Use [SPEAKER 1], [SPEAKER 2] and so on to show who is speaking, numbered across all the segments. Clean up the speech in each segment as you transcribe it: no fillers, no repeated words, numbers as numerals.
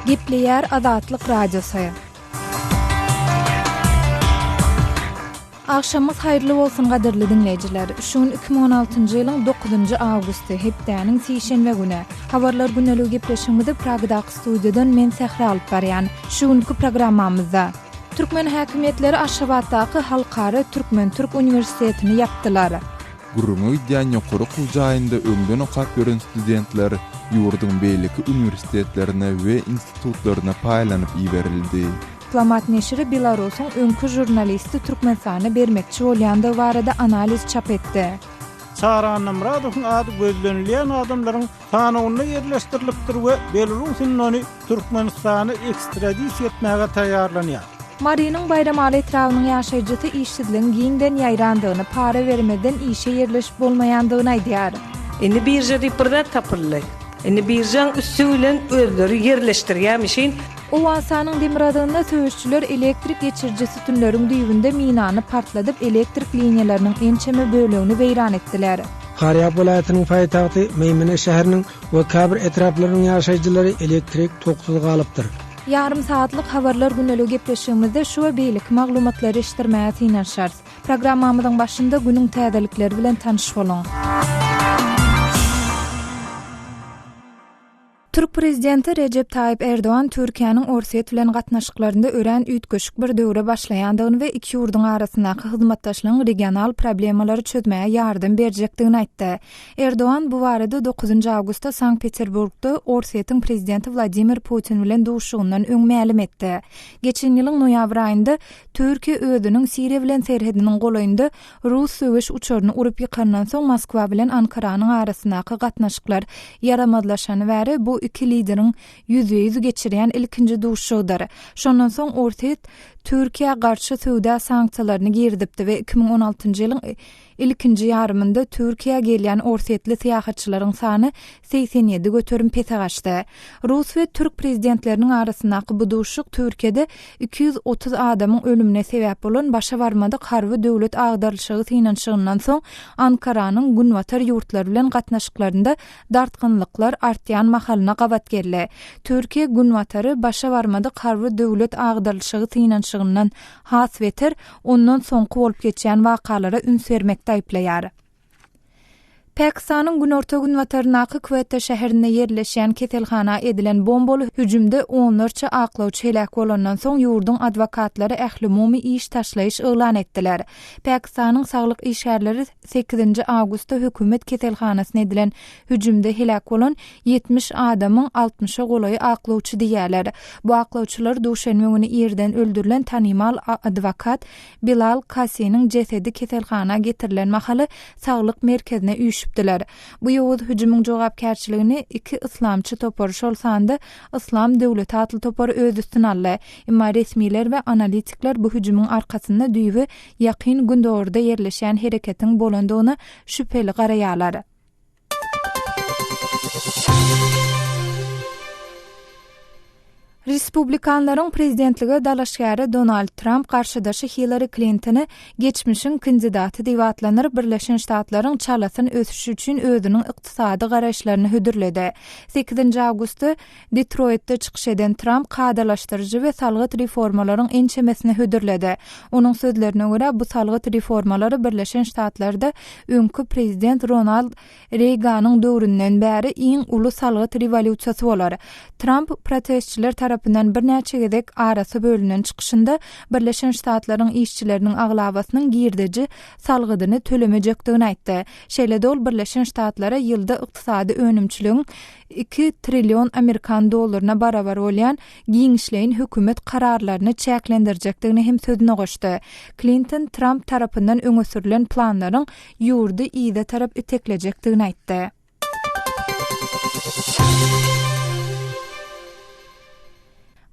[SPEAKER 1] Gepleyer Azatlyk Radiosu. Akşamız hayırlı bolsun gaderli dinleyijiler. Şuň 2016-njy ýylyň 9-njy awgusty hepdäniň seýşembe güni. Habarlar güneligi gepleşigimizde Pragdaky studiýadan men Sehra alyp barýan. Şuňky programmamyzda Türkmen häkimetleri Aşgabatdaky Halkara Türkmen-Türk Uniwersitetini ýapdylar.
[SPEAKER 2] Gurulma iddiýan ýokary kujaýynda öňden okap görän studentler ýurdun beýleki uniwersitetlerine we institutlaryna paýlanyp iberildi. Diplomat neşri Belarusyň öňkü jurnalisti Türkmenistana bermekçi bolýandy barada analiz çap etdi.
[SPEAKER 3] Saran Namradowyň ady gözlenilýän adamlaryň tanawyna ýerleşdirilipdir we Belarusyň ony Türkmenistana ekstradisiýa etmäge taýýarlanýar.
[SPEAKER 1] Mariyanyň bayramaly etrawynyň ýaşaýjysy işçiligiň giňden ýaýrandygyny, para bermeden işe ýerleşip bolmaýandygyny aýdýar.
[SPEAKER 4] Indi bir ýerde tapyldy. Indi bir ýan üstülen özleri ýerleşdirýärmişin.
[SPEAKER 1] O wasanyň Demiradynda söýüşçüler elektrik geçirjisi tünleriň düýbünde minany partladyp elektrik liniýalarynyň ençeme bölegini weýran etdiler.
[SPEAKER 5] Qaryap welaýatynyň paýtagty Meýmene şäheriniň we Kabir etraplarynyň ýaşaýjylary elektrik toksuzy galypdyr.
[SPEAKER 1] Yarım saatlyk habarlar güneligi gepleşigimizde şu we beýlik maglumatlary eşitdirmäge synanşarys. Programmamyzyň başynda günüň täzelikleri bilen tanyşyp bolun. Türk prezidenti Recep Tayyip Erdoğan Türkiýanyň Orset bilen gatnaşyklarynda örän üýtgeşik bir döwre başlaýandygyny we iki ýurdun arasyndaky hyzmatdaşlygyň regional problemalary çözmäge ýardym berjekdigini aýtdy. Erdoğan bu barada 9 awgustda Sankt-Peterburgda Orsetiň prezidenti Vladimir Putin bilen duşugyndan öň mälim etdi. Geçen ýylyň noýabr aýynda Türkiýe özüniň Siriýa bilen serhediniň golaýynda Rus söwüş uçaryny urup ýykandan soň Moskwa bilen Ankaranyň arasyndaky gatnaşyklar ýaramazlaşany bäri bu iki lideriň ýüze-ýüz geçirýän ilkinji duşugydyr. Şondan soň Orset Türkiýe garşy söwda sanksiýalaryny girdipdi we 2016-njy ýylyň ilkinji ýarymynda Türkiýe gelýän Orsetli syýahatçylaryň sany 87 götürüm petegaçdy. Rus we Türk prezidentleriniň arasyndaky bu duşuk Türkiýede 230 adamyň ölümine sebäp bolan başa barmady harby döwlet agdarlyşygy synanşygyndan soň Ankaranyň günwatar ýurtlary bilen gatnaşyklarynda dartgynlyklar artýan mahalyna gabat geldi. Türkiýe günwatary başa barmady harby döwlet agdarlyşygy synanşygyndan has weter, ondan soňky bolup geçýän wakalary üns bermekde aýplaýar. Pakistanyň Günorta günwatarynaky Quetta şäherinde ýerleşýän ketelhana edilen bombaly hüjümde onlarça aklawçy helak bolandan soň ýurdun adwokatlary ähli-mumy iş taşlaýyş elan etdiler. Pakistanyň saglyk işgärleri 8 awgustda hökümet ketelhanasyna edilen hüjümde helak bolan 70 adamyň 60-y golaýy aklawçy diýerler. Bu aklawçylar duşanma güni ýerden öldürilen tanymal adwokat Bilal Kasiniň jesedi ketelhana getirilen mahaly saglyk merkezine Bu ýowuz hüjümüň jogapkärçiligini iki islamçy topar şolsanda İslam döwleti atly topar öz üstüne aldy. Emma resmiler we analitikler bu hüjümüň arkasynda düýbi ýakyn gündorda ýerleşýän hereketiň bolandygyny şüpheli garaýarlar. Respublikanlaryň prezidentligi dalaşgary Donald Trump garşydaşy Hillary Clinton'y geçmişin kandidaty diýip atlanýar Birleşen Ştatlaryň çalasyny ösüş üçin özüniň ykdysady garaşlaryny hödürledi. 8 awgustda Detroit'de çykyş eden Trump kadalaşdyrjy we salgyt reformalaryň ençemesini hödürledi. Onuň sözlerine görä bu salgyt reformalary Birleşen Ştatlarda öňkü prezident Ronald Reaganyň döwründen bäri iň uly salgyt rewolýusiýasy bolar. Trump protestçiler tarapyndan bir näçe gedek arasy bölünen çykyşynda Birleşen Ştatlaryň işçileriniň aglabasynyň girdeji salgydyny tölemejekdigini aýtdy. Şeýle ol Birleşen Ştatlara ýylda ykdysady önümçiligiň 2 trillion Amerikan dollaryna barabar bolýan giňişleýin hökümet kararlaryny çäklendirjekdigini hem sözüne goşdy. Clinton Trump tarapyndan öňe sürülen planlaryň ýurdy ýyda tarap eteklejekdigini aýtdy.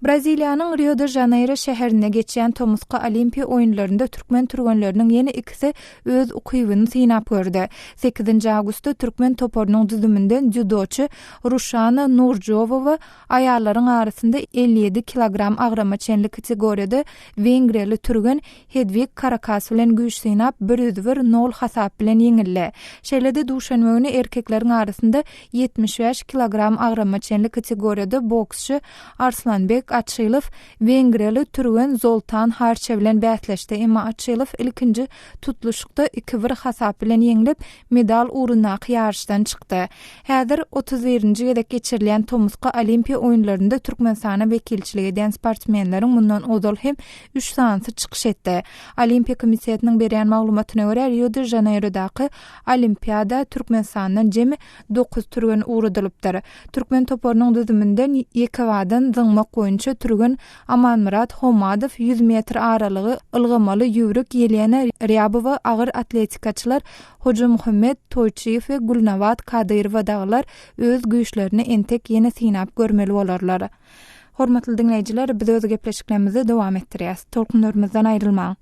[SPEAKER 1] Braziliýanyň Rio de Janeiro şäherinde geçýän Tomuska Olimpiýa oýunlarynda türkmen türgenleriniň ýene ikisi öz ukybyny synap gördi. 8 awgustda türkmen toporunyň düzümünden judoçy Rushana Nurjowowa aýallaryň arasynda 57 kilogram agrama çenli kategoriýada Wengriýaly türgen Hedwig Karakas bilen güýç synap 1-0 hasap bilen ýeňildi. Şeýlede duşanma güni erkekleriň arasynda 75 kilogram agrama çenli kategoriýada boksçy Arslanbek Açylov Wengriýaly türgen Zoltan Harçev bilen bäsleşdi. Emma Açylov ilkinji tutuluşykda 2-1 hasap bilen ýeňilip medal urunyna ýarşdan çykdy. Häzir 31-nji ýerek geçirilýän Tomuska Olimpiýa oýunlarynda Türkmenistana wekilçiligi eden sportmenleriň mundan ozal hem 3 sansy çykyş etdi. Olimpiýa komissiyasiniň berýän maglumatyna görä Rio de Janeiro'daky olimpiýada Türkmenistandan jemi 9 türgen urudylypdyr. Türkmen toporunyň düzümünden Ýekewadan zyňmak goýunça türgen Amanmurat Homadow 100 metr aralygy ılgamaly ýügrek Ýelena Ryabowa agyr atletikaçylar Hoca Muhammed Toyçiýew we Gulnawat Kadyrowa daglar öz güýçlerini entek ýene synap görmeli bolarlar. Hormatly dinleýijiler, biz öz gepleşiklerimizi dowam etdirýäs. Tolkunlarymyzdan aýrylmaň.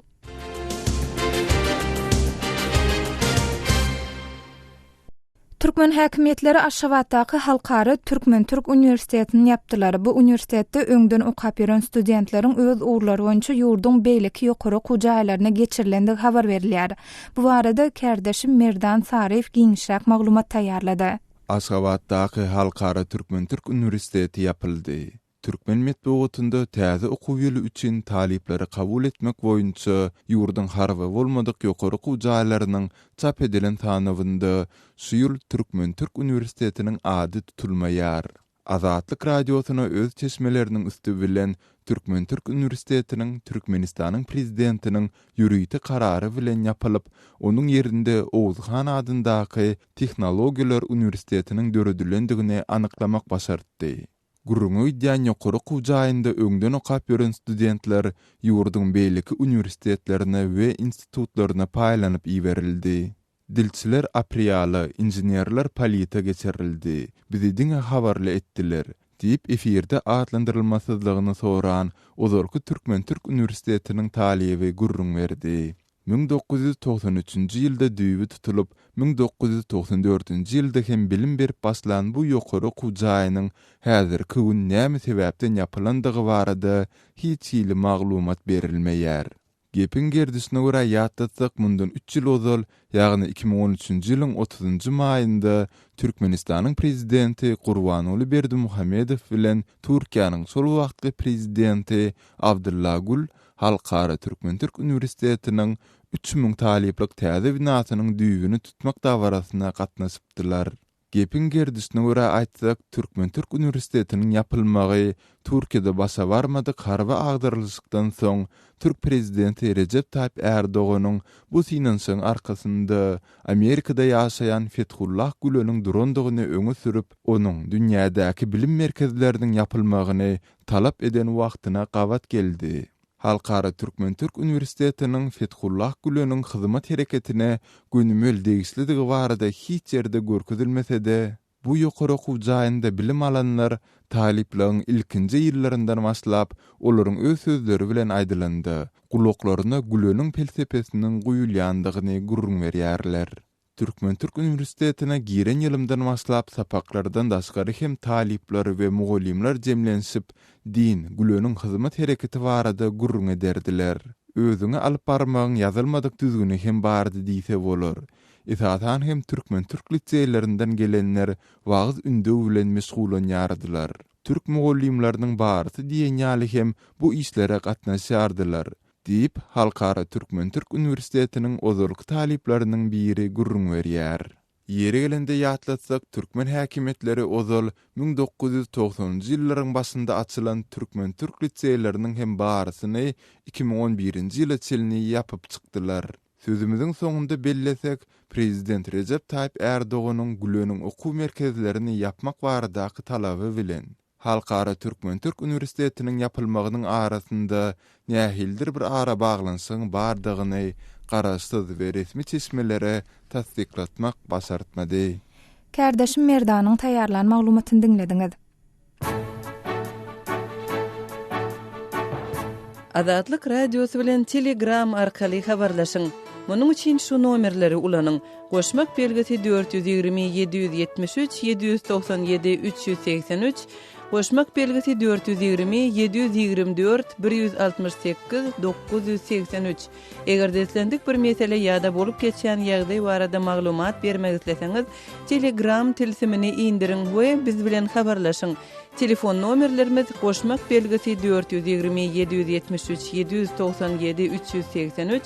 [SPEAKER 1] Türkmen häkimetleri Aşgabatdaky halkary Türkmen-Türk Üniversitetini yapdylar. Bu üniversitetde öňden okap ýören studentleriň öz uğurlary boýunça ýurdun beýleki ýokary kujaýlaryna geçirilendigi habar berilýär. Bu barada kärdeşim Merdan Saryf giňişräk maglumat taýýarlady.
[SPEAKER 2] Aşgabatdaky halkary Türkmen-Türk Üniversiteti yapyldy. Türkmen metbuatynda täze okuw ýyly üçin talipleri kabul etmek boýunça ýurdun harby bolmadyk ýokary kujaýlarynyň çap edilen tanawynda şu ýyl Türkmen-Türk Üniversitetiniň ady tutulmaýar. Azatlyk radiosyna öz çeşmeleriniň üstü bilen Türkmen-Türk Üniversitetiniň Türkmenistanyň prezidentiniň ýürüýti karary bilen ýapylyp, onuň ýerinde Owuzhan adyndaky Tehnologiýalar Üniversitetiniň döredilendigini anyklamak başardy. Gurrungy iddiýan ýokary kujaýynda öňden okap ýören studentler ýurdun beýleki üniversitetlerine we institutlaryna paýlanyp iberildi. Dilçiler apriýaly, inženerler polita geçirildi. Bizi diňe habarly etdiler. Diýip efirde atlandyrylmasyzlygyny soran ozorky Türkmen-Türk Üniversitetiniň talibi gurrun berdi. 1993-nji ýylda düýbi tutulup, 1994-nji ýylda hem bilim berip başlan bu ýokary kujaýynyň häzirki gün näme sebäpden ýapylandygy barada hiç ýyly maglumat berilmeýär. Gepin gerdisine görä ýatdatsak mundan 3 ýyl ozal, ýagny 2013-nji ýylyň 30-njy maýynda Türkmenistanyň prezidenti Gurbanoly Berdimuhammedow bilen Türkiýanyň sol wagtly prezidenti Abdulla Gül halkary Türkmen-Türk Üniversitetiniň 3000 taliplik täze binasynyň düýbüni tutmak dawarasyna gatnaşypdylar. Gepin gerdisine görä aýtsak, Türkmen-Türk Üniversitetiniň yapylmagy Türkiýede başa barmadyk harby agdyrylykdan soň Türk prezidenti Recep Tayyip Erdoğan'ın bu synanyşyň arkasynda Amerikada ýaşaýan Fethullah Gülen'iň durandygyny öňe sürüp, onuň dünýädäki bilim merkezleriniň yapylmagyny talap eden wagtyna gabat geldi. Halkary Türkmen-Türk Üniversitetiniň Fethullah Gülen'iň hyzmat hereketine günümel degislidigi barada hiç ýerde görkezilmese-de, bu ýokary kujaýynda bilim alanlar talipleriň ilkinji ýyllaryndan başlap olaryň öz sözleri bilen aýdylandy. Gulaklaryna Gülen'iň felsepesiniň guýulýandygyny gurrun berýärler. Türkmen-Türk Üniversitetine giren ýylymdan başlap sapaklardan daşgary hem talipler we mugallimler jemlenşip din, Gülen'iň hyzmat hereketi barada gurrun ederdiler. Özüňe alyp barmagyň ýazylmadyk düzgüni hem bardy diýse bolar. Esatan hem Türkmen-Türk liseýlerinden gelenler wagyz ündü bilen meşgulanýardylar. Türk mugallimleriň bardy diýen ýaly hem bu işlere gatnaşýardylar. Diýip halkary Türkmen-Türk Üniversitetiniň ozurky talipleriniň biri gurrun berýär. Ýere gelende ýatlatsak, Türkmen häkimetleri ozal 1990-njy ýyllaryň başynda açylan Türkmen-Türk liseýleriniň hem barysyny 2011-nji ýyla çelini ýapyp çykdylar. Sözümizin soňunda bellesek, Prezident Recep Tayyip Erdoğan'ın Gülen'iň okuw merkezlerini yapmak baradaky talaby bilen halkary Türkmen-Türk Üniversitetiniň yapylmagynyň arasynda nähildir bir ara baglansyň bardygyny garaşsyz we resmi çeşmelere tasdiklatmak başartmady.
[SPEAKER 1] Kärdeşim Merdanyň taýýarlan maglumatyny dinlediňiz.
[SPEAKER 6] Azatlyk radiosu bilen Telegram arkaly habarlaşyň. Munuň üçin şu nomerleri ulanyň. Goşmak belgisi 420 773 797 383, goşmak belgisi 420 724 168 983. Eger deslendik bir mesele ýa-da bolup geçýän ýagdaý barada maglumat bermek isleseňiz, Telegram tilsimini indirin we biz bilen habarlaşyň. Telefon nomerlerimiz goşmak belgisi 420 773 797 383,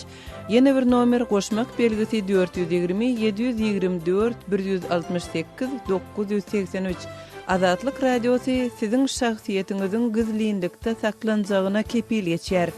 [SPEAKER 6] yeni bir nomer goşmak belgisi 420 724 168 983. Azatlyk radiosu siziň şahsiýetiňiziň gizlilikde saklanjagyna kepil geçer.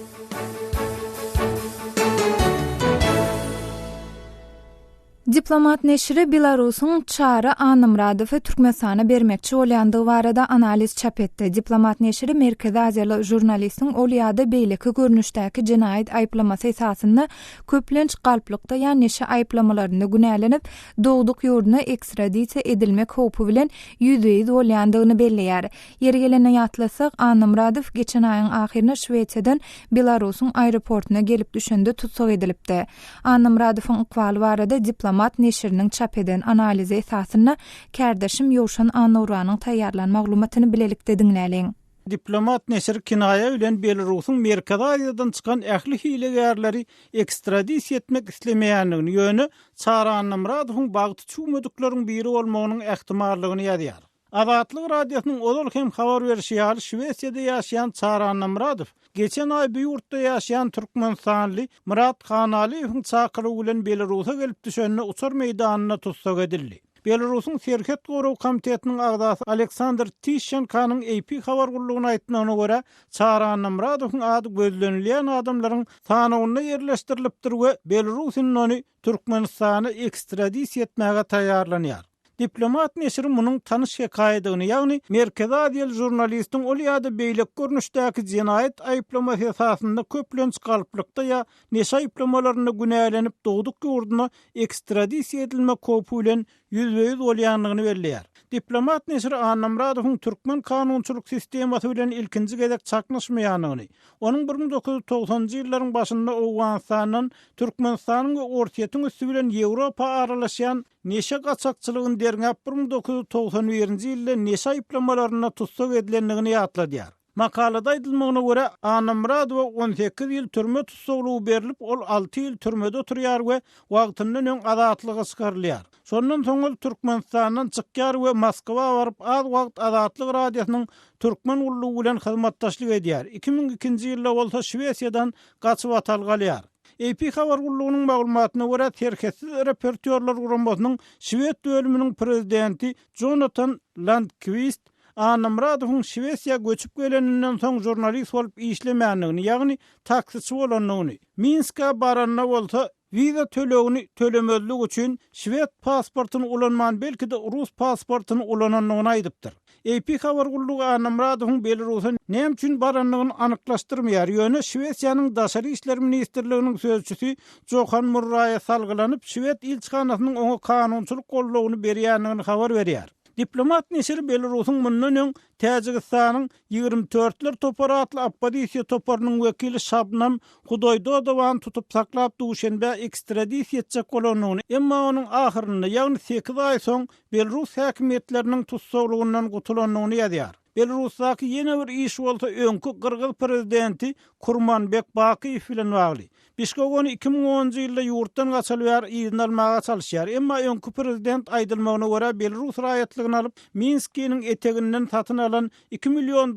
[SPEAKER 1] Diplomat neşri Belarusyň Çara Anamradowy Türkmenistana bermekçi bolýandygy barada analiz çap etdi. Diplomat neşri Merkezi Aziýaly jurnalistiň ol ýa-da beýleki görnüşdäki jinaýat aýplamasy esasynda köplenç galplykda ýa neşe aýplamalarynda günälenip dogduk ýurduna ekstradisiýa edilmek howpy bilen ýüzüýiz bolýandygyny belleýär. Ýeri gelene ýatlasak, Anamradow geçen aýyň ahyrynda Şweýçeden Belarusyň aeroportuna gelip düşende tutsak edilipdi. Anamradowyň ykbaly barada diplomat neşiriniň çap eden analizi esasynda kärdeşim Ýowşan Anawranyň taýýarlan maglumatyny bilelikde diňläliň.
[SPEAKER 3] Diplomat neşir kinaya bilen Belarusyň Merkezi Aziýadan çykan ähli hilegärleri ekstradisiýa etmek islemeýändigini ýöne Çara Anamradowyň bagty çuwmadyklaryň biri bolmagynyň ähtimallygyny ýazýar. Azatlyk radiosynyň ozal hem habar berýär Şweýçede ýaşaýan Çara Anamradow geçen ay bu ýurtda ýaşaýan Türkmenistanly Murat Hanaliýewiň çakyrygy bilen Belarus'a gelip düşende uçar meýdanyna tutsak edildi. Belarusyň Serket Goraw Komitetiniň agdasy Aleksandr Tishenkanyň AP habar gurulugyna aýtmagyna görä, Çara Anamradowyň ady gözlenilýän adamlaryň sanawyna ýerleşdirilipdir we Belarusyň ony Türkmenistana ekstradisiýa etmäge taýýarlanýar. Diplomat neşri munyň tanyş hekaýatyny, ýagny Merkezi Aziýaly jurnalistiň ol ýa-da beýlek görnüşdäki jinaýat aýplamasy esasynda köplenç galplykda ýa neşe aýplamalarynda günälenip dogduk ýurduna ekstradisiýa edilmek howpy bilen ýüzüýiz bolýandygyny belleýär. Diplomat neşri Anamradowyň türkmen kanunçylyk sistemasy bilen ilkinji gezek çaknaşmaýanyny, onuň 1990-njy ýyllaryň başynda Owganistanyň, Türkmenistanyň we Ortaýa üstü bilen Ýewropa aralaşýan neşe gaçakçylygyny derňäp 1991-nji ýylda neşe aýplamalaryna tutsak edilendigini ýatladýar. Makalada aýdylmagyna görä Anamradow 18 ýyl türme tutsaglygy berilip, ol 6 ýyl türmede oturýar we wagtyndan öň azatlyga çykarylýar. Şondan soň ol Türkmenistanyň çykýar we Moskwa baryp az wagt Azatlyk radiosynyň türkmen ullugy bilen hyzmatdaşlyk edýär. 2002-nji ýylda bolsa Şweýçadan gaçyp atalgalýar. AP habar gurulugynyň maglumatyna görä terketsiz reportyorlar guramasynyň Şweýç bölüminiň prezidenti Jonathan Landqvist Anamradowyň Şweýçya göçüp geleninden soň jurnalist bolup işlemäändigini, ýagny taksiçi bolanlygyny, Minska baranyna bolsa viza tölegini tölemezlik üçin Şweýç pasportyny ulanman, belki de Rus pasportyny ulananlygyny aýdypdyr. AP habar gurulugy Anamradowyň Belarus'a näme üçin baranlygyny anyklaşdyrmaýar. Ýöne Şweýçýanyň daşary işler ministrliginiň sözçüsi Johan Murray salgylanyp Şweýç ilçikanasynyň oňa kanunçylyk gollagyny berýändigini habar berýär. Diplomat neşri Belarusyň mundan öň Täjikistanyň 24'ler toparatly oppozisiýa toparynyň wekili Şabnam Hudoýdodowan tutup saklap duşenbe ekstradisiýa etjek bolanyny, emma onuň ahyrynda, ýagny 8 aý soň Belarus häkimetleriniň tutsaglygynyň gutulanyny ýazýar. Belarusdaky ýene bir iş bolsa öňkü Kyrgyz prezidenti Kurmanbek Bakiýew bilen bagly. Bişkek 2010-njy ýylda ýurtdan gaçalyar, ýygyny almaga çalyşýar. Emma öňkü prezident aýdylmagyna görä Belarus raýatlygyny alyp Minskiň eteginden satyn alan $2 milyon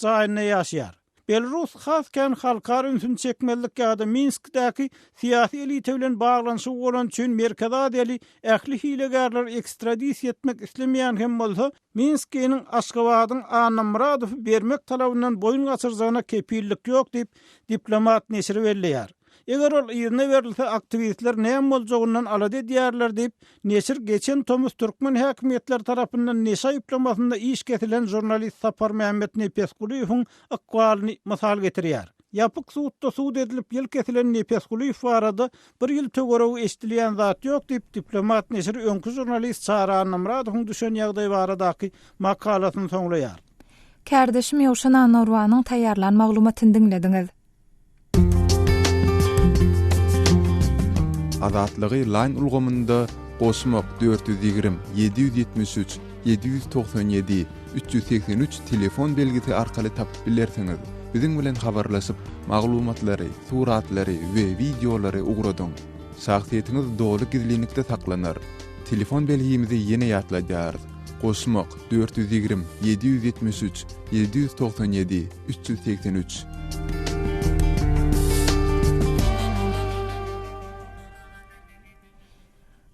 [SPEAKER 3] jaýyna ýaşaýar. Belarus hasken halkara ünsün çekmelik ýa-da Minskdäki syýasy elite bilen baglanşy bolan üçin Merkezi Aziýaly ähli hilegärler ekstradisiýa etmek islemeýän hem bolsa Minskiň Aşgabatyň Anamradowy bermek talabyndan boyun gaçyrjagyna kepillik ýok diýip diplomat neşri belleýär. Eger ol ýerine berilse aktivistler näme boljagyndan alady diýerler diýip neşir geçen Tomuz Türkmen häkimetler tarapyndan neşe aýplamasynda iş kesilen jurnalist Sapar Mehmet Nepesguliýewiň akwalyny mysal getirýär. Yapık suutda suud edilip yıl kesilen Nepesguliýew barada bir ýyl tögerew eşdilýän zat ýok diýip diplomat neşir öňkü jurnalist Çara Anamradowyň düşen ýagdaý baradaky makalasyny soňlaýar.
[SPEAKER 1] Kärdeşim Ýowşan Anawranyň taýýarlan maglumatyny dinlediňiz.
[SPEAKER 2] Azatlygy line ulgamynda Gosmak 420 773 797 383 telefon belgisi arkaly tapyp bilersiňiz. Biziň bilen habarlaşyp maglumatlary, suratlary we videolary ugradyň. Şahsiýetiniz dolu gizlilikde saklanar. Telefon belgimizi ýene ýatlaýarys. Gosmak 420 773 797 383.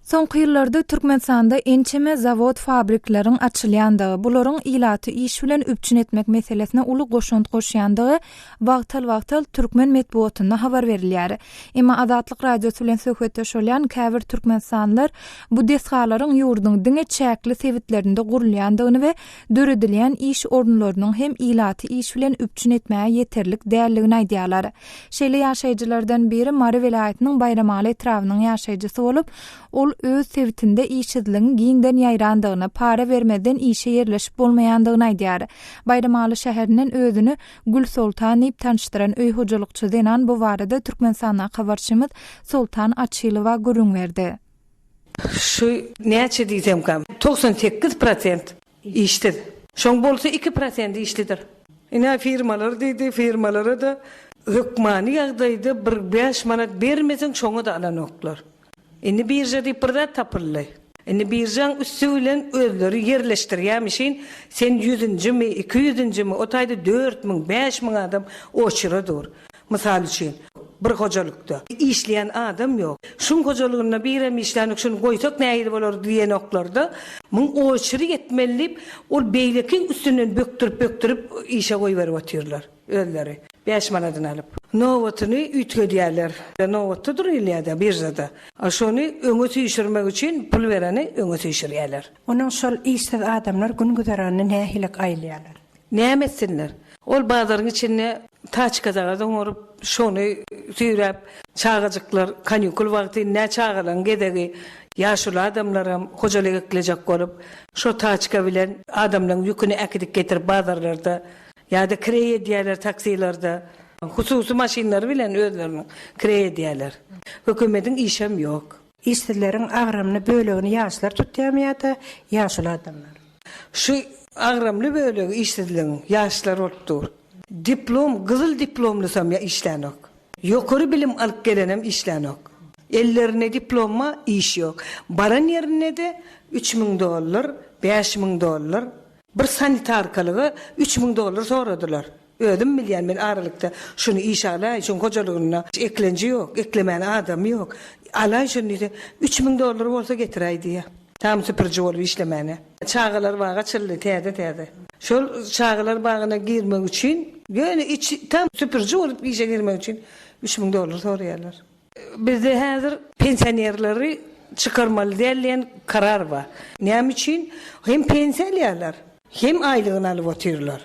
[SPEAKER 1] Soňky ýyllarda Türkmenistanda ençeme zawod fabriklaryň açylýandygy, bularyň ilaty iş bilen üpçün etmek meselesine uly goşunt goşýandygy wagtal türkmen medeniýetinde habar berilýär. Emma Azatlyk radiosu bilen söhbetde şolýan käbir türkmenistanylar bu deshalaryň ýurduň diňe çäkli sebitlerinde gurulýandygyny we döredilýän iş ornlarynyň hem ilaty iş bilen üpçün etmäge ýeterlik däldigini aýdýarlar. Şeýle ýaşaýjylardan biri Mary welaýatynyň Bayramaly etrawynyň ýaşaýjysy bolup, ol öz sebitinde işidliň giňden ýaýrandygyny, para bermeden işe ýerleşip bolmaýandygyny aýdýar. Bayramaly şäherinden özüni Gül Sultan diýip tanışdyran öý hojalykçy denan bu barada Türkmenistana habarçymyz Sultan Açylywa gurun berdi.
[SPEAKER 4] Şu näçe diýsem kam? 98% işdir. Şoň bolsa 2% işlidir. Ina firmalar diýdi, firmalara da hökmani ýagdaýda 5 manat bermeseň şoňa da alanoklar. Indi birja diýip tapyldy. Indi birjaň üstü bilen özleri ýerleşdirýärmişin, sen 100-nji-mi, 200-nji-mi, o taýda 4000, 5000 adam oçuradyr. Mysal üçin, bir hojalykda işleýän adam ýok. Şuň hojalygyna birem işlänik, şunu goýsak näýdi bolar diýen oklarda, muň oçury ýetmelip, ol beýlekiň üstünden böktürip işe goýberip otyrlar özleri. 5 manatdan alyp. Nowatyny ütgedýärler. Nowatda durýarlar birjada. Şonu öňe süýşirmek üçin pul bereni öňe süýşirýärler.
[SPEAKER 7] Onuň şol işsiz adamlar gün güzaranyny nähilik aýlýarlar.
[SPEAKER 4] Nämetsinler? Ol bazaryň içinde taçkadaga oňurup şonu süýräp çağajyklar kanyukul wagty nä çağalan gedegi ýaşuly adamlaram hojalyk eklejek bolup şo taçka bilen adamlaryň ýüküni äkidik getirip bazarlarda ýa-da kireye diýerler taksilarda, hususy maşinler bilen özlerini kireye diýerler. Hökümetiň işem ýok.
[SPEAKER 7] İşsizleriň agramly bölegini ýaşlar tutýarmýar-da, ýaşuly adamlar.
[SPEAKER 4] Şu agramly bölegi işsizligiň ýaşlar bolupdyr. Diplom, gyzyl diplomlysam ýa işlänek. Ýokary bilim alyp gelenem işlänek. Ellerine diploma iş ýok. Baran ýerine de $3000, $5000 bir sanitarkalygy $3000 soradylar. Ödüm bilýän men aralykda şunu iş alay, şoň hojalygyna eklenji ýok, eklemän adam ýok. Alay şunu $3000 bolsa getiräýdi. Tam süpürji bolup işlemäne. Çağalar baga çyldy täze. Şol çağalar bagyna girmek üçin, ýöne tam süpürji bolup işe girmek üçin $3000 soraýarlar. Bizde häzir pensionerleri çıkarmaly diýilen karar bar. Näme üçin? Hem pensiýalýarlar, hem aýlygyny alyp otyrlar.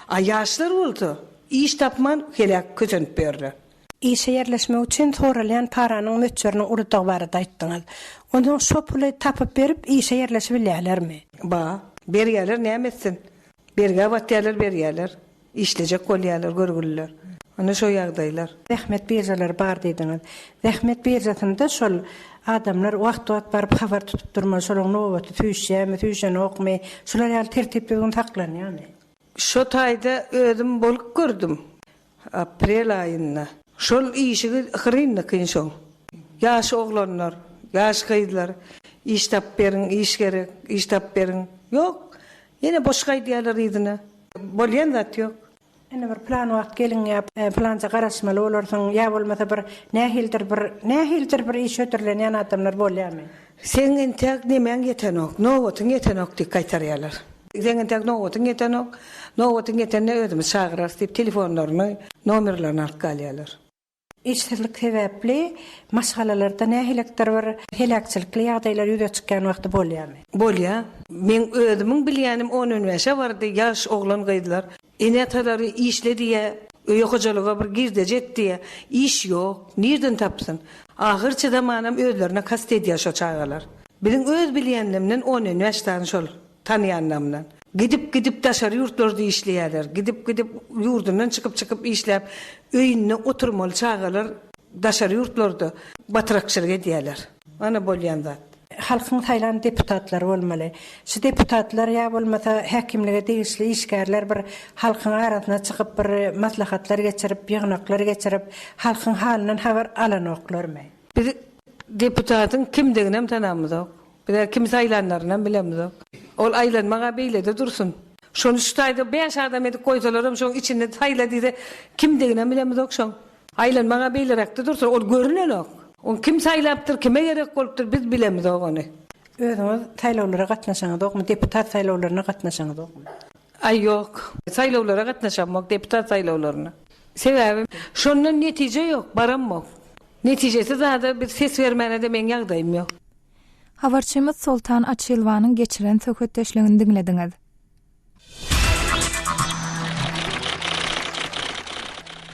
[SPEAKER 4] Ýaşlar boldy. İş tapman helak köçenip berdi.
[SPEAKER 7] İşe ýerleşmek üçin soralýan paranyň möçürini urudyg barada aýtdyňyz. Onuň şo puly tapyp berip işe ýerleşip bilýärlermi?
[SPEAKER 4] Berýärler näme etsin? Berge batýarlar berýärler. İşlejek bolýarlar, görgüller. Ana şo ýagdaýlar.
[SPEAKER 7] Zähmet birjalar bar diýdiňiz. Zähmet birjasynda şol adamlar wagt barıp habar tutup durma, şolaň nowaty tüýşämi, okmy, şolar ýaly tertipli taklanýarmy?
[SPEAKER 4] Şo taýda özüm bolup gördüm. Aprel aýynda. Şol işi hyrynda kynşoň. Ýaş oglanlar, ýaş gyzlar, iş tap berin, iş gerek, iş tap berin. Ýok. Ýene boş gaýdýarlar ýydyna. Bolýan zat ýok.
[SPEAKER 7] Ene bir plan wagt gelin ýa planja garaşmaly bolarsyň, ýa bolmasa bir nähildir bir iş ötürlenýän adamlar bolýarmy?
[SPEAKER 4] Sen entek nemeň ýetenok, nowatyň ýetenok diýip gaýtarýarlar. Sen entek nowatyň ýetenok, nowatyň ýetenne özümiz çağırar diýip telefonlaryny, nomerlerini alyp galýarlar.
[SPEAKER 7] İşsizlik sebäpli maşgalalarda nähilekdir bir helakçylykly ýagdaýlar ýüze çykkan wagty bolýarmy?
[SPEAKER 4] Bolýar. Men özümiň bilýänim 10 bardy, ýaş oglan gaýdylar. Enetalary işlediýe, öýe hojalyga bir girde jetdiýe, iş ýok, nerden tapsyn? Ahyrçy zamanam özlerine kast edýär şo çağalar. Bilen öz bilýänlemden 10 ýaşdan şol tanýanlamdan. Gidip daşary ýurtlarda işleýärler. Gidip ýurdundan çykyp işläp, öýünde oturmaly çağalar daşary ýurtlarda batyrakçylyk edýärler. Ana bolýan zat.
[SPEAKER 7] Halkyň taýlan deputatlary bolmaly. Şu deputatlar ýa bolmasa häkimlige degişli işgärler bir halkyň arasyna çykyp bir maslahatlar geçirip, ýygnaklar geçirip, halkyň halynyň habar alanoklarmy?
[SPEAKER 4] Biz deputatyň kimdigini hem tanamyzok. Bir kim saýlanlaryny bilemizok. Ol aýlanmaga beýlede dursun. Şonu şutaýda 5 adam edip goýsalar hem şoň içinde saýla diýse kimdigini bilemizok şoň. Aýlanmaga beýlerekde dursun, ol görünenok. On kim saýlapdyr, kime gerek bolupdyr, biz bilemiz ogony.
[SPEAKER 7] Özüňiz saýlawlara gatnaşaňyzokmy, deputat saýlawlaryna gatnaşaňyzokmy?
[SPEAKER 4] Ay ýok. Saýlawlara gatnaşamak, deputat saýlawlaryna. Sebäbi şondan netije ýok, baranmak. Netijesi zada bir ses vermäne de men ýagdaýym ýok.
[SPEAKER 1] Habarçymyz Sultan Açylwanyň geçiren söhbetdeşligini dinlediňiz.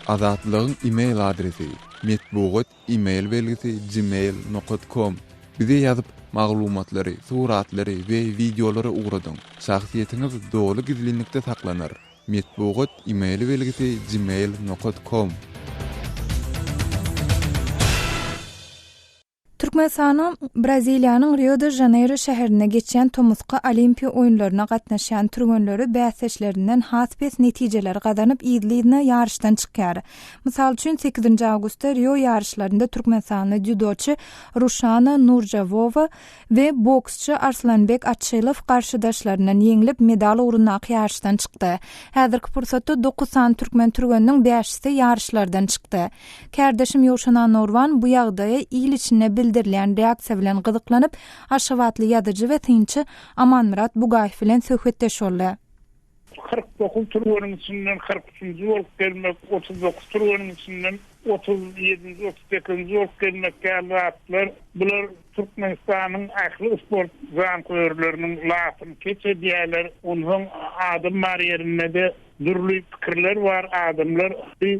[SPEAKER 2] Azatlygyň e-mail adresi metbugat e-mail belgisi gmail.com. Bize ýazyp maglumatlary, suratlary we videolary ugradyň. Şahsiýetiňiz dogly gizlilikde saklanır. Metbugat e-mail belgisi gmail.com.
[SPEAKER 1] Türkmenistanyň Braziliýanyň Rio de Janeiro şäherine geçen Tomuska Olimpiýa oýunlaryna gatnaşan türgenleri bäsleşlerinden hasbes netijeler gazanyp ýyllygyna ýarşdan çykýar. Mysal üçin 8 awgustda Rio ýarşlarynda Türkmenistanly judoçy Rushana Nurjawowa we boksçy Arslanbek Atşylow garşydaşlaryny ýeňilip medal urunak ýarşdan çykdy. Häzirki pursatda 9 san türkmen türgeniň 5-si ýarşlardan çykdy. Kärdeşim Ýoşana Norwan bu ýagdaýa ýyl içinde bildirilen reaksiýa bilen gyzyklanyp, Aşgabatly ýazyjy we tynçy Amanmurat Bugaýew bilen söhbetdeş boldy.
[SPEAKER 8] 49 türgeniň içinden 43-nji bolup gelmek, 39 türgeniň içinden 37-nji, 38-nji bolup gelmek atlar. Bular Türkmenistanyň ähli sport zanqörleriniň latyny keçirdiýärler. Onuň adam barýerinde de dürli pikirler var, adamlar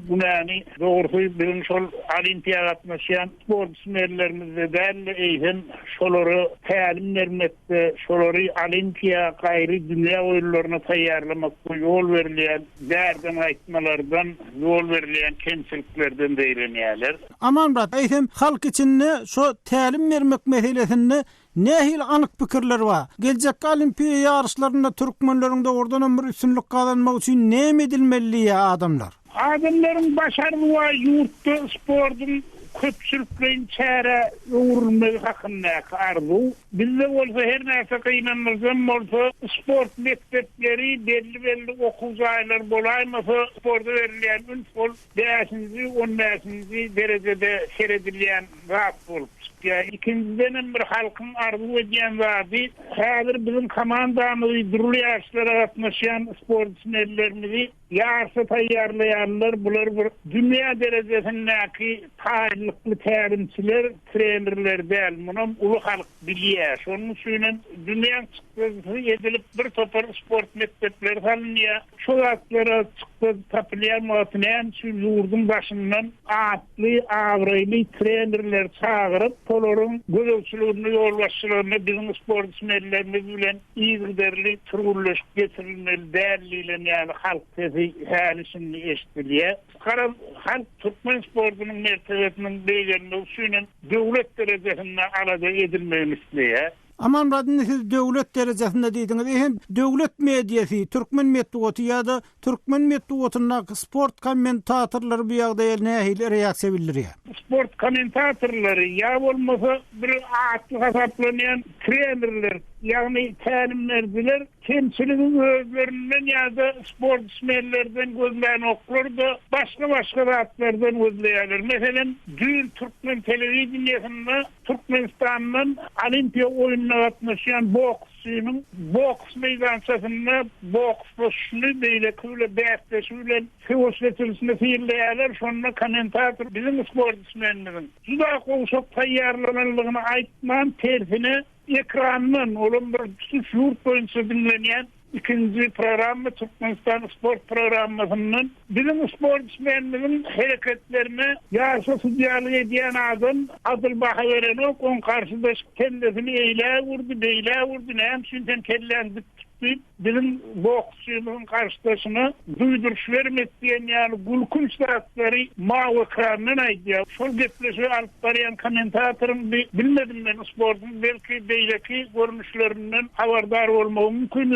[SPEAKER 8] bunani doğrusu bizim şol olimpiya gatnaşan sportçylarymyzda däl eýhen şolary tälim bermekde, şolary olimpiya gaýry dünýä oýunlaryna taýýarlamakda ýol berilýän därden aýtmalardan, ýol berilýän kemçiliklerden beýlenýärler.
[SPEAKER 3] Aman brat, eýsem halk içinde şo tälim bermek meselesinde nähil anyk pikirler var. Geljek olimpiýa ýarşlarynda türkmenleriň de ordan bir üstünlük kazanmak üçin näme edilmeli adamlar?
[SPEAKER 8] Adamlaryň başarly we ýurtda spordyň köpçüliklerin çäre uğurulmagy hakynda arzu. Bizde bolsa her näse kynanmazdan bolsa sport mektepleri belli okuwjaýlar bolaýmasa sporda berilýän ünfol 5-nji 15-nji derejede seredilýän rahat bolup çykýar. İkinciden bir halkyň arzu edýän wady, häzir bizim komandamyz durly ýarşlara gatnaşan sportçylarymyzy ýarşa taýýarlaýanlar, bular bir dünýä derejesindäki taýlykly tälimçiler, trenerler däl, muny uly halk bilýär. Şonuň üçin dünýä çykdy edilip bir topar sport mektepleri salynýar. Şu ýatlara çykdy tapylýar mowatynän şu ýurdun başyndan atly, awraýly trenerler çagyryp, olaryň gözlemçiligini ýolbaşçylygyny bizim sportçylarymyz bilen ýygderli türgülleşip getirilmeli dälilen ýani halk sesi hälisini eşdilýär. Karam halk Türkmen sportunyň mertebesiniň beýlerini üçin döwlet derejesinde alada edilmeli isleýär.
[SPEAKER 3] Aman radini siz döwlet derejesinde diýdiňiz. Hem döwlet mediýasy, türkmen medeniýeti ýa-da türkmen medeniýetyna sport kommentatorlary bu ýagdaýa nähil reaksiýa bildirýär?
[SPEAKER 8] Sport kommentatorlary ýa bolmasa bir atly hasaplanýan trenerler, ýagny tälimlerdiler, kemçiligiň özlerinden ýa-da sportçylardan gözläni oklardy, başga zatlardan gözleýärler. Meselen, dün türkmen telewizionyasynda Türkmenistanyň olimpiýa oýunlaryna gatnaşan boksçynyň boks meýdançasynda boksçyny beýle köle bäsleşiyle feosletilsini fiýerleýärler. Şonda kommentator bizim sportçylarymyň juda goşup taýýarlananlygyny aýtman terfine ekrandan olum bir ýurt boýunça dinlenýän ikinci programma Türkmenistan sport programmasının bizim sportçılarımızın hareketlerine yaşa südyalı ediyen adam adıl baha veren o, on karşıda kendisini eyle vurdu, beyle vurdu, ne hem şunten kellendik etdi. Bizim boksçumuzun karşıdaşına duyduruş vermek diyen yani gulkun şartları mağvıkanın aydı. Şol gepleşi alıp barayan kommentatorun bilmedim ben sportun belki beyleki görünüşlerinden haberdar olmam mümkün.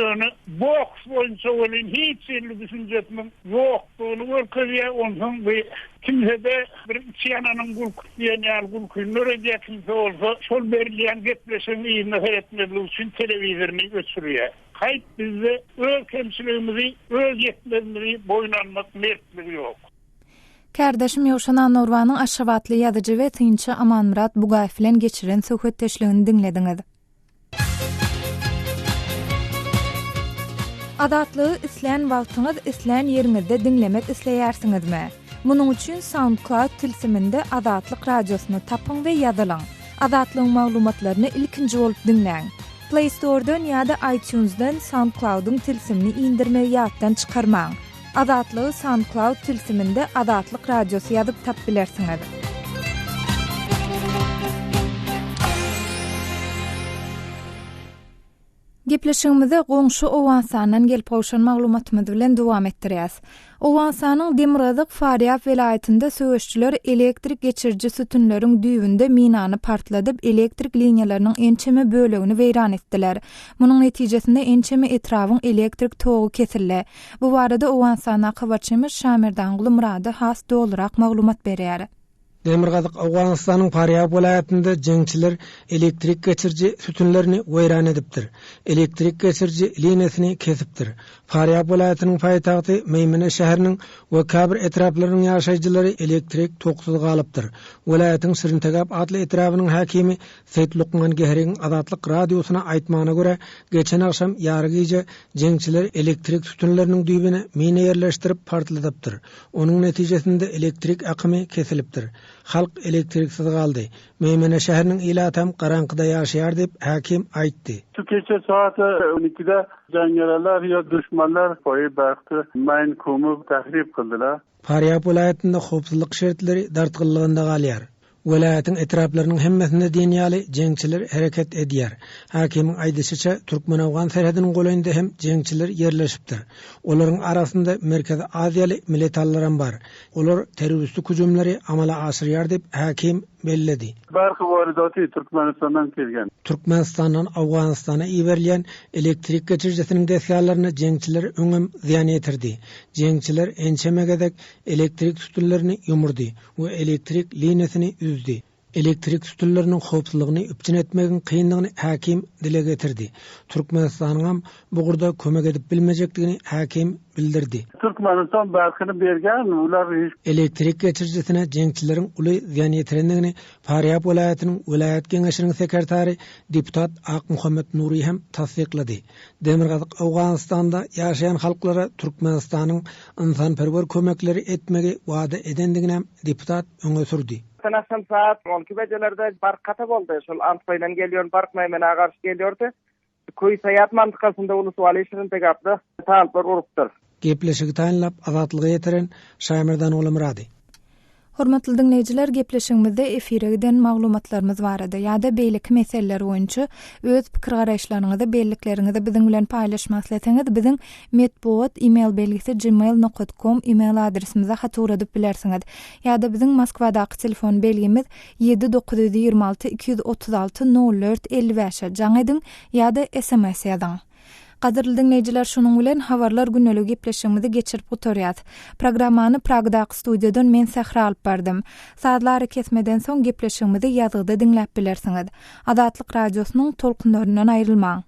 [SPEAKER 8] Boks boyunca olan hiç yerli düşüncesinin yoktuğunu görkeliyor. Ondan bir kimse de bir çiyananın gulkun diyen yani gulkun nörediye kimse olsa şol verilen gepleşini iyi nefer etmediği için televizörünü götürüyor. Hayt bizde öz kemçiliğimizi, öz yetmezliğimizi boyunlanmak mertliği yok.
[SPEAKER 1] Kardeşim Yoşanan Norvanın aşavatlı yadıcı ve tıyınçı Aman Murat Bugayf bilen geçiren söhbetleşliğini dinlediniz. Adatlığı isleyen wagtyňyz isleyen ýeriňizde dinlemek isleýärsiňizmi? Munuň üçin SoundCloud tilsiminde Adatlyk radiosyny tapyň we ýazylaň. Adatlyň maglumatlaryny ilkinji bolup dinleň. Play Store'dan ýa-da iTunes'dan SoundCloud'un tilsimini indirme ýatdan çykarmaň. Adatlygy SoundCloud tilsiminde Adatlyk radiosy ýazyp tap bilersiňiz. Gepleşigimize goňşy Owansanyň gelip gowşan maglumatymyz bilen dowam etdirýäs. Owansanyň Demirgazyk Faryap welaýatynda söwüşçüler elektrik geçirji sütünleriň düýbünde minany partladyp elektrik liniýalarynyň ençeme bölegini weýran etdiler. Munyň netijesinde ençeme etrawyň elektrik togy kesildi. Bu barada Owansanyň habarçymyz Şamir Dangly Murady has dolurak maglumat berýär.
[SPEAKER 5] Demirgazyk Awganystanyň Faryap welaýatynda jeňçiler elektrik geçirji sütünlerini weýran edipdir. Elektrik geçirji liniýasini kesipdir. Faryap welaýatynyň paýtagty Meýmene şäheriniň we Kabir etraplarynyň ýaşaýjylary elektrik toksuzy galypdyr. Welaýatyň Şirintegap adly etrawynyň hakimi Seyit Lukman Geheriň Adatlyk radiosyna aýtmagyna görä, geçen akşam ýargy jeňçiler elektrik sütünleriniň düýbüne mina ýerleşdirip partladypdyr. Onuň netijesinde elektrik akymy kesilipdir. Halk elektriksiz galdy. Meýmene şäheriniň ilatam garankyda ýaşaýar diýip hakim aýtdy.
[SPEAKER 9] Türkiýe saat 12-de jangalar ýa düşmanlar poýbaqty maýyn kumy tahrip kıldylar.
[SPEAKER 5] Faryap welaýatynda howpsuzlyk şertleri dartgylygynda galýar. Welaýatyň etraplarynyň hemmesinde dinýäli jeňçiler hereket edýär. Hakimiň aýdysyça Türkmen-Awgan serhediniň goýunda hem jeňçiler ýerleşipdir. Olaryň arasynda Merkezi Aziýaly militarlaram bar. Olar terroristlik hüjümleri amala aşyrýar diýip hakim belledi.
[SPEAKER 9] Barky wagtda Türkmenistandan kelgen.
[SPEAKER 5] Türkmenistandan Awganystana iberilýän elektrik geçirjisiniň desýarlaryny jeňçiler öňem ziýan ýetirdi. Jeňçiler ençemegedek elektrik sütünlerini ýumurdy we elektrik liniýasyny üzdü. Elektrik sütünleriniň howpsuzlygyny üpçün etmegiň kynlygyny hakim dile getirdi. Türkmenistanyň bu gurda kömek edip bilmejekdigini hakim bildirdi.
[SPEAKER 9] Türkmenistan barkyny bergen, ular
[SPEAKER 5] elektrik geçirjisine jeňçileriň uly ziýan ýetirendigini Faryap welaýatynyň welaýat geňeşiniň sekretary deputat Ak Muhammed Nuri hem tasdiklady. Demirgazyk Awganystanda ýaşaýan halklara Türkmenistanyň insanperwer kömekleri etmegi wada edendigini deputat öňe sürdi.
[SPEAKER 10] Akşam saat 12 bejelerde bark kata boldy. Şol Antpaylan gelýär, bark Meýmene garşy gelýärdi. Köý saýat mantykasynda ulus waliýetiniň tegapdy. Taýlar urupdyr.
[SPEAKER 5] Gepleşigi taýinlap azatlygy ýetiren Şaýmyrdan Oly Murady.
[SPEAKER 1] Hormatly dinleýijiler, gepleşigimizde efire giden maglumatlarymyz bar edi. Ýa-da beýleki meseleler boýunça öz pikir garaşlaryňyzy, bellikleriňizi biziň bilen paýlaşmak isleseňiz, biziň medbuat email belgisi gmail.com email adresimize hat uradyp bilersiňiz. Ýa-da biziň Moskwadaky telefon belgimiz 7-926 236 04 55. Jaň edin ýa-da SMS ýazyň. Qadirli dinleyijiler, şunun bilen habarlar günnelik gepleşigimizi geçirip oturýar. Programmany Pragdaky studiýadan men Sahra alyp berdym. Saatlary kesmeden soň gepleşigimizi ýazgyda dinläp bilersiňiz. Adatlyk radiosynyň tolkunlaryndan aýrylmaň.